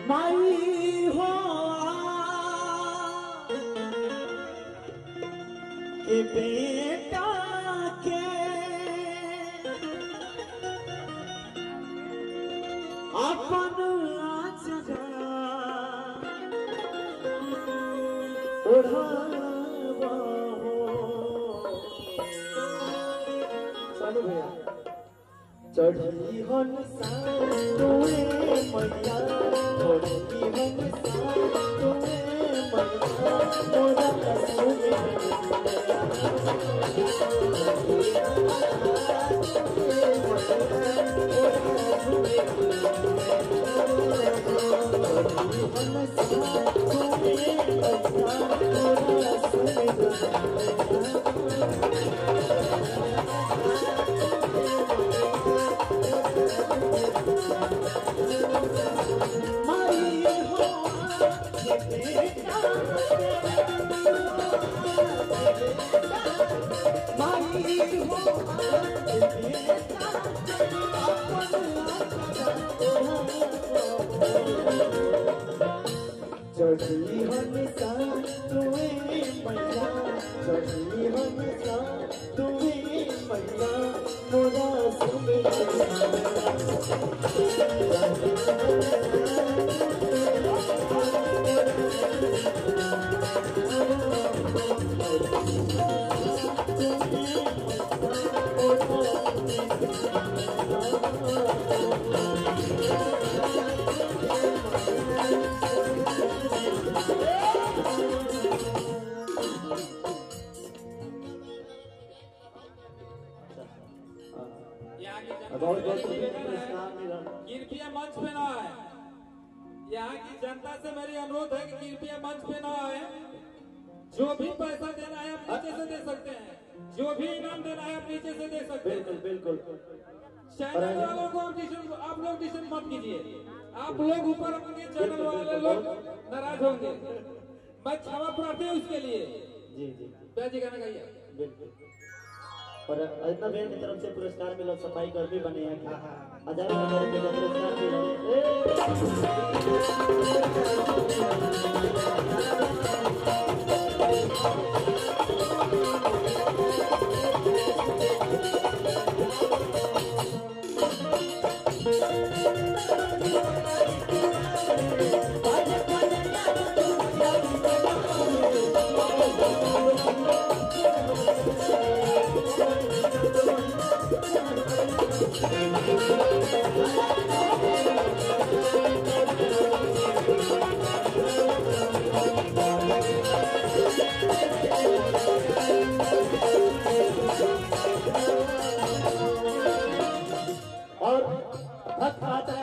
माई हो के बेटा के अपन जगह ओढ़ावा हो। चलो भैया चढ़ी हन तुए मैया चढ़ी हन तुए मैया मोरा कसुमे चढ़ी हमेशा तुए मैया चढ़ी हमेशा तुए मैया मोरा सुने कृपया मंच पे ना आए। यहाँ की जनता से मेरी अनुरोध है कि कृपया मंच पे ना आए। जो भी पैसा देना है आप नीचे से दे सकते हैं, जो भी इनाम देना है आप नीचे से दे सकते हैं। बिल्कुल बिल्कुल। चैनल वालों को आप लोग डिस्टर्ब मत कीजिए। आप लोग ऊपर होंगे, चैनल वाले लोग नाराज होंगे। मैं क्षमा प्रार्थी हूँ उसके लिए। जी जी जी गाना गाइए। बिल्कुल। और इतना बेन की तरफ से पुरस्कार मिला, सफाई कर्मी बने हैं, 1000 रुपए का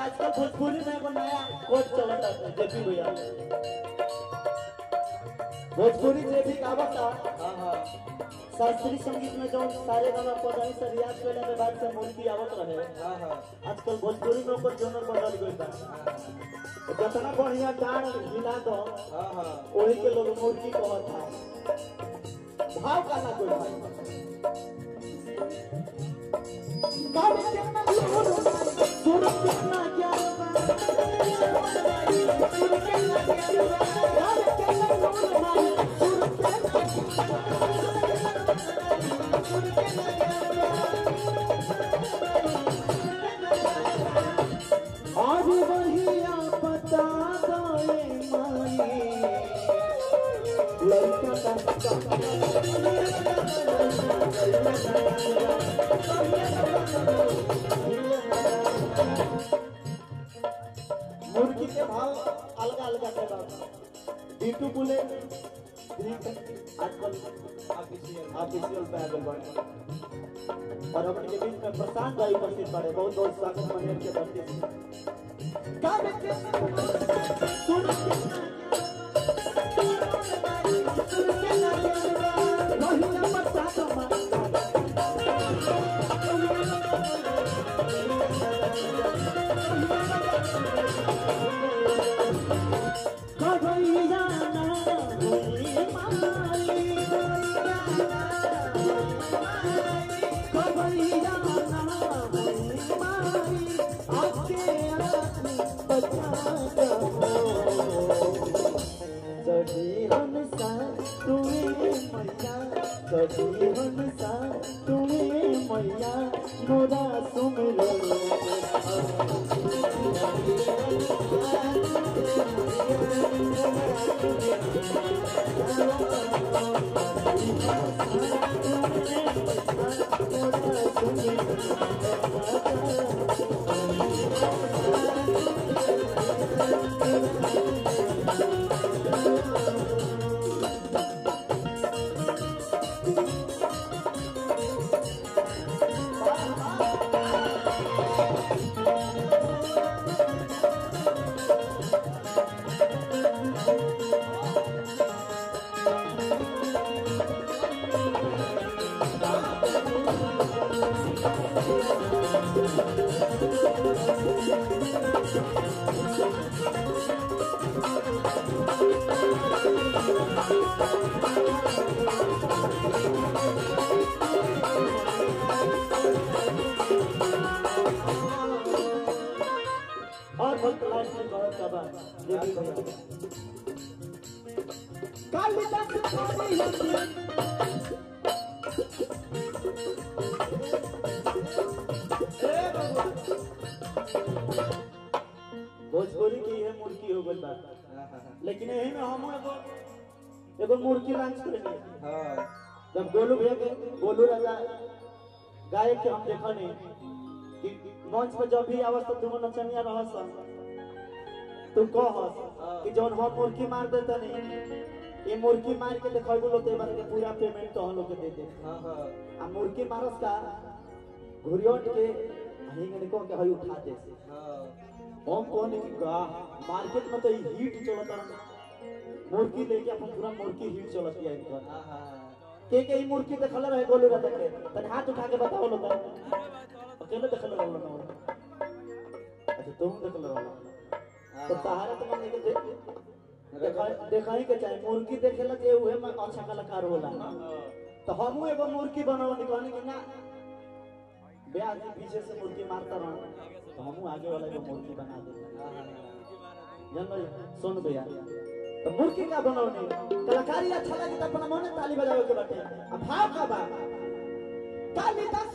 आजकल भोजपुरी में एगो नया कोड चलता है जेपी भैया, भोजपुरी जेपी गावता। शास्त्रीय संगीत में जो सारे गाना पढ़ाई से रियाज करने के बाद से मूर्ति आवत रहे। आजकल भोजपुरी में ऊपर जोनर बदल गई था। जितना बढ़िया डांड हिला दो वही के लोग मूर्ति कहता है। भाव का ना कोई भाई आज वहिया बता दो लड़का मुर्गी के भाव अलग अलग के भाव डीटू बुलेट आजकल ऑफिशियल पे आगे बढ़ और अपने के बीच में प्रशांत भाई उपस्थित पड़े। बहुत बहुत स्वागत मनेर के धरती से जीवन सा तुम्हें मैया मोरा सुमिरो और बहुत लास्ट में बहुत का बात ये भी भैया कालिदास छोड़ी भोजपुरी की है मुर्गी हो गई बात लेकिन यही में हम एगो मुर्गी लॉन्च करेंगे जब गोलू भैया के गोलू राजा गायक के हम देखा नहीं कि मंच पर जब भी आवस तो तुम नचनिया रहस तू कहस कि जौन हम मुर्गी मार देता नहीं ये मुर्गी मार के देखबो लोग ते बारे के पूरा पेमेंट तो हम लोग के दे दे आ मुर्गी मारस का घुरियोट के हिंगने को के हई उठा दे हम कोने की गा मार्केट में तो हिट चलता मुर्गी लेके अपन पूरा मुर्गी हिट चलती है इनका के ई मुर्गी देखल रहे गोलू राजा के तन हाथ उठा के बताओ लो अकेले देखल रहो ना अच्छा तुम देखल रहो तो तारा तो मन के देखाई के चाहे मुर्गी देखेला जे उहे में अच्छा कलाकार होला तो हमहू एगो मुर्गी बनाओ निकालने के ना ब्याह के पीछे से मुर्गी मारता रहो तो हमहू आगे वाला एगो मुर्गी बना दे जान लो सुन भैया तो मुर्गी का बनाओ कलाकारी अच्छा लगे तो अपना मन ताली बजावे के बाटे अब भाव का बा कालिदास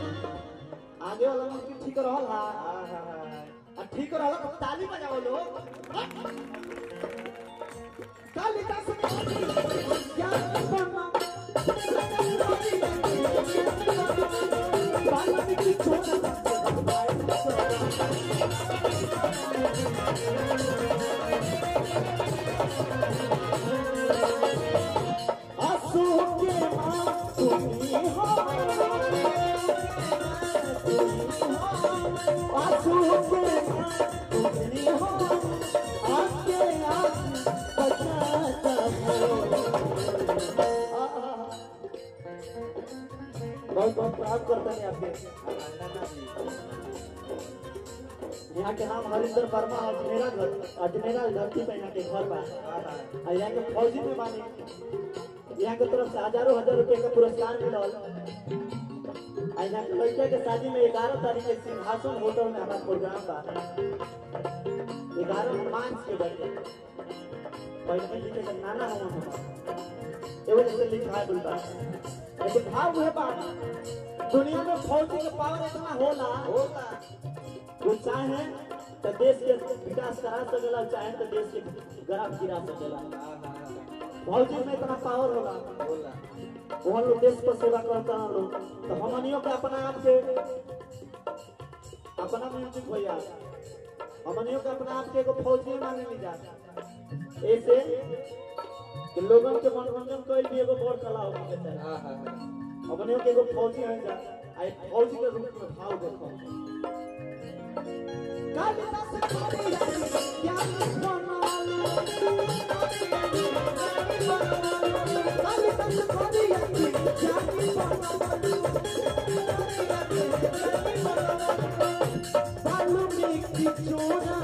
आगे वाला मुर्गी ठीक रहल हां ठीक रहल तो ताली बजाओ लो कालिदास क्या बना बालक की छोटा आंसू के मासूमी हो आंसू के मासूमी हो आपके आंख बचाता बहुत बहुत प्राप्त करता है आपके यहाँ के नाम हरिंदर वर्मा अजमेरा धरती पे यहाँ के घर बा यहाँ के फौजी में माने यहाँ के तरफ से हजारों हजार रुपए का पुरस्कार मिला यहाँ के लड़के के शादी में 11 तारीख के सिंहासन होटल में हमारा प्रोग्राम बा 11 मार्च के बजे पहले लिखे के नाना हुआ ये वजह से लिखा है बोलता लेकिन भाव हुए बात दुनिया में फौजी के पावर इतना होला वो चाहे तो देश के विकास करा सकेला चाहे तो देश के ग्राफ गिरा सकेला फौजी में इतना पावर होला वो लोग देश पर सेवा करता है लोग तो हमनियों के अपना आप के अपना म्यूजिक भैया हमनियों के अपना आप के एगो फौजी माने नहीं जाता ऐसे कि लोगों के मनोरंजन कोई भी एगो बड़ कला हो सकता है हमनियों के एगो फौजी है जा आई फौजी के रूप में भाव देखो कालिदास छोड़ी क्या कालिदास छोड़ी क्या बालू में की चोरा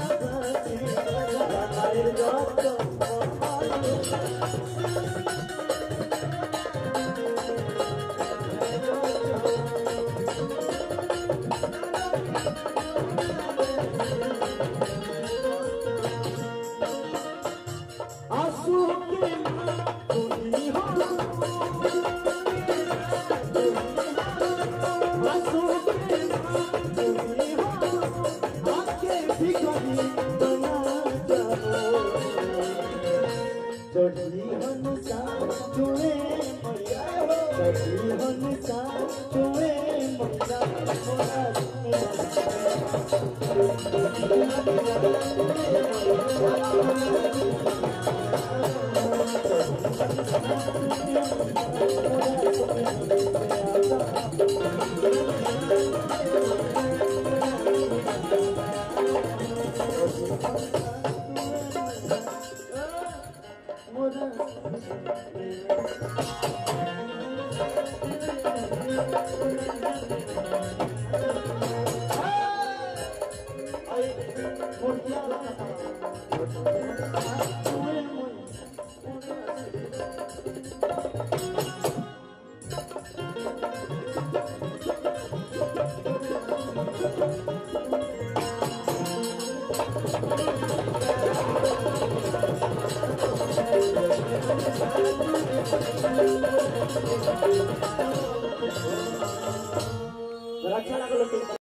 ढोलकिया वाला